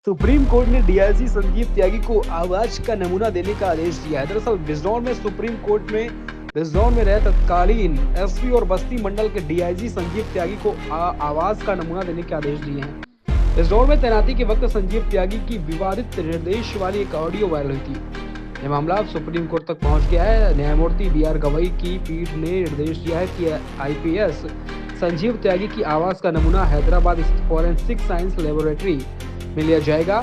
Supreme court ने DIG Sanjeev Tyagi को आवाज का नमूना देने का आदेश दिया है। दरअसल बिजनौर में सुप्रीम कोर्ट में बिजनौर में रहे तत्कालीन एसपी और बस्ती मंडल के डीआईजी संजीव त्यागी को आवाज का नमूना देने के आदेश दिए हैं। बिजनौर में तैनाती के वक्त संजीव त्यागी की विवादित निर्देश वाली एक ऑडियो वायरल हुई थी। यह मामला अब सुप्रीम कोर्ट तक पहुंच गया है। न्यायमूर्ति BR गवई की पीठ ने निर्देश दिया है कि IPS संजीव त्यागी की आवाज का नमूना हैदराबाद स्थित फॉरेंसिक साइंस लेबोरेटरी में लिया जाएगा।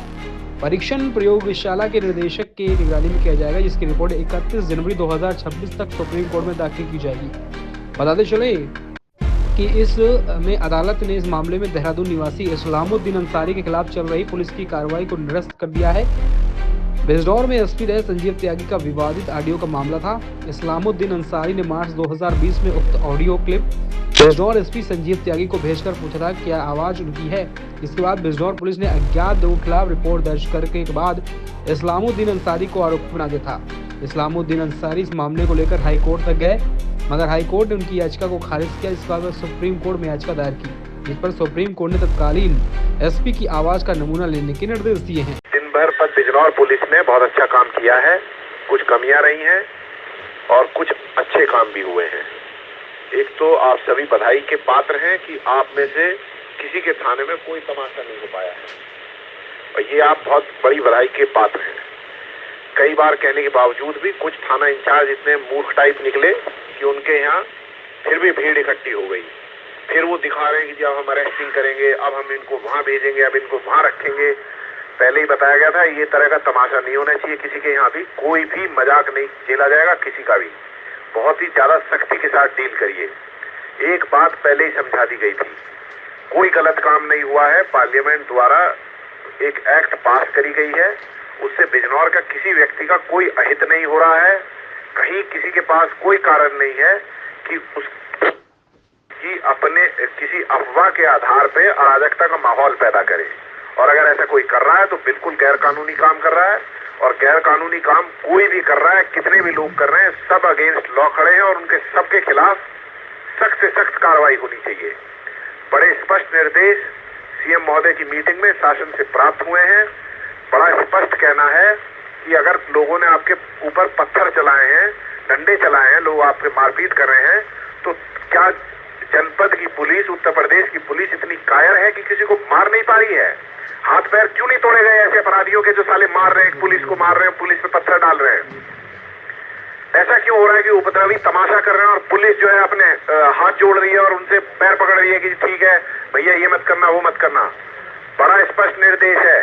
परीक्षण प्रयोगशाला के निदेशक के निगरानी में किया जाएगा, जिसकी रिपोर्ट 31 जनवरी 2026 तक सुप्रीम कोर्ट में दाखिल की जाएगी। बताते चले कि इस में अदालत ने इस मामले में देहरादून निवासी इस्लामुद्दीन अंसारी के खिलाफ चल रही पुलिस की कार्रवाई को निरस्त कर दिया है। बिजनौर में एसपी रहे संजीव त्यागी का विवादित ऑडियो का मामला था। इस्लामुद्दीन अंसारी ने मार्च 2020 में उक्त audio clip Bijnor SP Sanjeev Tyagi को भेजकर पूछा था क्या आवाज उनकी है। इसके बाद बिजनौर पुलिस ने अज्ञात लोगों के खिलाफ रिपोर्ट दर्ज करने के बाद इस्लामुद्दीन अंसारी को आरोपी बना दिया था। इस्लामुद्दीन अंसारी इस मामले को लेकर हाई कोर्ट तक गए, मगर हाई कोर्ट ने उनकी याचिका को खारिज किया। इस बात पर सुप्रीम कोर्ट में याचिका दायर की, जिस पर सुप्रीम कोर्ट ने तत्कालीन एसपी की आवाज का नमूना लेने के निर्देश दिए हैं। दिन भर पर बिजनौर पुलिस ने बहुत अच्छा काम किया है। कुछ कमियां रही हैं और कुछ अच्छे काम भी हुए हैं। एक तो आप सभी बधाई के पात्र हैं कि आप में से किसी के थाने में कोई तमाशा नहीं हो पाया है, और ये आप बहुत बड़ी बधाई के पात्र हैं। कई बार कहने के बावजूद भी कुछ थाना इंचार्ज इतने मूर्ख टाइप निकले कि उनके यहाँ फिर भी भीड़ इकट्ठी हो गई। फिर वो दिखा रहे हैं कि जब हम अरेस्टिंग करेंगे, अब हम इनको वहां भेजेंगे, अब इनको वहां रखेंगे। पहले ही बताया गया था ये तरह का तमाशा नहीं होना चाहिए। किसी के यहाँ भी कोई भी मजाक नहीं झेला जाएगा, किसी का भी। बहुत ही ज्यादा सख्ती के साथ डील करिए। एक बात पहले ही समझा दी गई थी, कोई गलत काम नहीं हुआ है। पार्लियामेंट द्वारा एक एक्ट पास करी गई है, उससे बिजनौर का किसी व्यक्ति का कोई अहित नहीं हो रहा है। कहीं किसी के पास कोई कारण नहीं है कि अपने किसी अफवाह के आधार पे अराजकता का माहौल पैदा करे। और अगर ऐसा कोई कर रहा है तो बिल्कुल गैर कानूनी काम कर रहा है, और गैर कानूनी काम कोई भी कर रहा है, कितने भी लोग कर रहे हैं, सब अगेंस्ट लॉ खड़े हैं और उनके सबके खिलाफ सख्त से सख्त कार्रवाई होनी चाहिए। बड़े स्पष्ट निर्देश सीएम महोदय की मीटिंग में शासन से प्राप्त हुए हैं। बड़ा स्पष्ट कहना है कि अगर लोगों ने आपके ऊपर पत्थर चलाए हैं, डंडे चलाए हैं, लोग आपके मारपीट कर रहे हैं, तो क्या जनपद की पुलिस, उत्तर प्रदेश की पुलिस इतनी कायर है कि किसी को मार नहीं पा रही है? हाथ पैर क्यों नहीं तोड़े गए ऐसे अपराधियों के जो साले मार रहे हैं, पुलिस को मार रहे हैं, पुलिस पे पत्थर डाल रहे हैं? ऐसा क्यों हो रहा है कि उपद्रवी तमाशा कर रहे हैं और पुलिस जो है अपने हाथ जोड़ रही है और उनसे पैर पकड़ रही है कि ठीक है भैया, ये मत करना, वो मत करना। बड़ा स्पष्ट निर्देश है,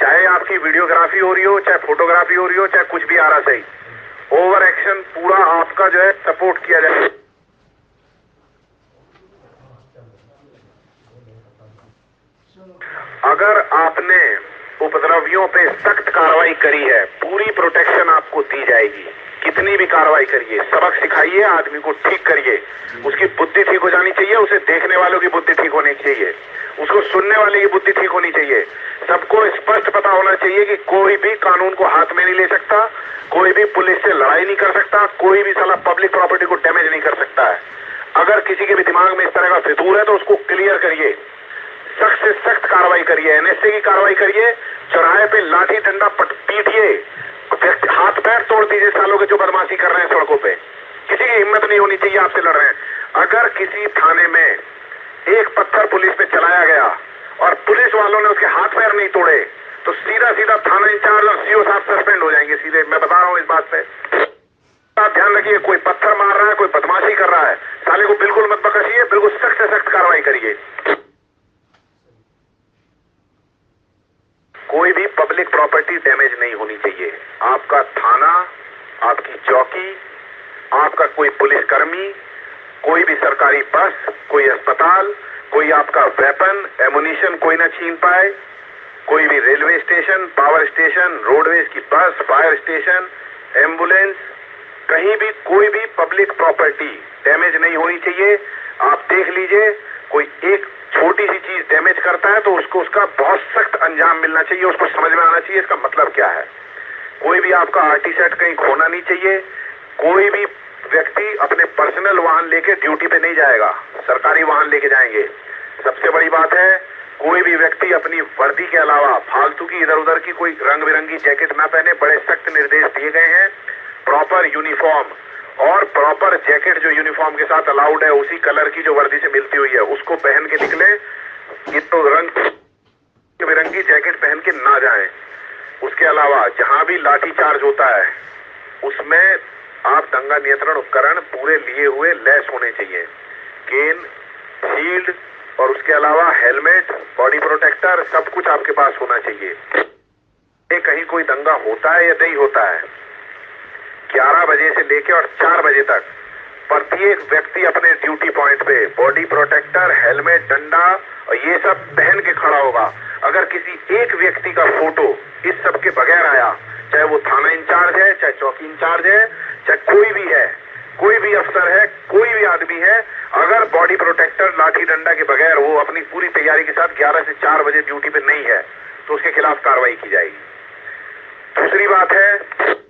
चाहे आपकी वीडियोग्राफी हो रही हो, चाहे फोटोग्राफी हो रही हो, चाहे कुछ भी आ रहा सही, ओवर एक्शन पूरा आपका जो है सपोर्ट किया जाए। अगर आपने उपद्रवियों पे सख्त कार्रवाई करी है, पूरी प्रोटेक्शन आपको दी जाएगी। कितनी भी कार्रवाई करिए, सबक सिखाइए, आदमी को ठीक करिए। उसकी बुद्धि ठीक हो जानी चाहिए, उसे देखने वालों की बुद्धि ठीक होनी चाहिए, उसको सुनने वाले की बुद्धि ठीक होनी चाहिए। सबको स्पष्ट पता होना चाहिए कि कोई भी कानून को हाथ में नहीं ले सकता, कोई भी पुलिस से लड़ाई नहीं कर सकता, कोई भी साला पब्लिक प्रॉपर्टी को डैमेज नहीं कर सकता है। अगर किसी के भी दिमाग में इस तरह का फितूर है तो उसको क्लियर करिए, सख्त से सख्त कार्रवाई करिए, NSA की कार्रवाई करिए, चौराहे पे लाठी डंडा पीटिए, हाथ पैर तोड़ दीजिए सालों के जो बदमाशी कर रहे हैं सड़कों पे। किसी की हिम्मत नहीं होनी चाहिए आपसे लड़ रहे हैं। अगर किसी थाने में एक पत्थर पुलिस पे चलाया गया और पुलिस वालों ने उसके हाथ पैर नहीं तोड़े तो सीधा सीधा थाना इंचार्ज और CO साहब सस्पेंड हो जाएंगे सीधे। मैं बता रहा हूं इस बात पे। ध्यान रखिए, कोई पत्थर मार रहा है, कोई बदमाशी कर रहा है, साले को बिल्कुल मत बख्शिए, बिल्कुल सख्त से सख्त कार्रवाई करिए। कोई भी पब्लिक प्रॉपर्टी डैमेज नहीं होनी चाहिए। आपका थाना, आपकी चौकी, आपका कोई पुलिसकर्मी, कोई भी सरकारी बस, कोई अस्पताल, कोई आपका वेपन, एमुनिशन कोई ना छीन पाए, कोई भी railway station, power station, roadways की बस, फायर स्टेशन, एम्बुलेंस, कहीं भी कोई भी पब्लिक प्रॉपर्टी डैमेज नहीं होनी चाहिए। आप देख लीजिए, कोई एक छोटी सी चीज डैमेज करता है तो उसको उसका बहुत सख्त अंजाम मिलना चाहिए, उसको समझ में आना चाहिए इसका मतलब क्या है। कोई भी आपका RT सेट कहीं खोना नहीं चाहिए। कोई भी व्यक्ति अपने पर्सनल वाहन लेके ड्यूटी पे नहीं जाएगा, सरकारी वाहन लेके जाएंगे। सबसे बड़ी बात है, कोई भी व्यक्ति अपनी वर्दी के अलावा फालतू की इधर उधर की कोई रंग बिरंगी जैकेट ना पहने। बड़े सख्त निर्देश दिए गए हैं। प्रॉपर यूनिफॉर्म और प्रॉपर जैकेट जो यूनिफॉर्म के साथ अलाउड है, उसी कलर की जो वर्दी से मिलती हुई है, उसको पहन के निकले। ये तो रंग बिरंगी जैकेट पहन के ना जाएं। उसके अलावा जहां भी लाठी चार्ज होता है उसमें आप दंगा नियंत्रण उपकरण पूरे लिए हुए लैस होने चाहिए। केन, शील्ड और उसके अलावा हेलमेट, बॉडी प्रोटेक्टर, सब कुछ आपके पास होना चाहिए। कहीं कोई दंगा होता है या नहीं होता है, 11 बजे से लेकर और 4 बजे तक प्रत्येक व्यक्ति अपने ड्यूटी पॉइंट पे बॉडी प्रोटेक्टर, हेलमेट, डंडा और ये सब पहन के खड़ा होगा। अगर किसी एक व्यक्ति का फोटो इस सब के बगैर आया, चाहे वो थाना इंचार्ज है, चाहे चौकी इंचार्ज है, चाहे कोई भी है, कोई भी अफसर है, कोई भी आदमी है, अगर बॉडी प्रोटेक्टर, लाठी डंडा के बगैर वो अपनी पूरी तैयारी के साथ 11 से 4 बजे ड्यूटी पे नहीं है तो उसके खिलाफ कार्रवाई की जाएगी। दूसरी बात है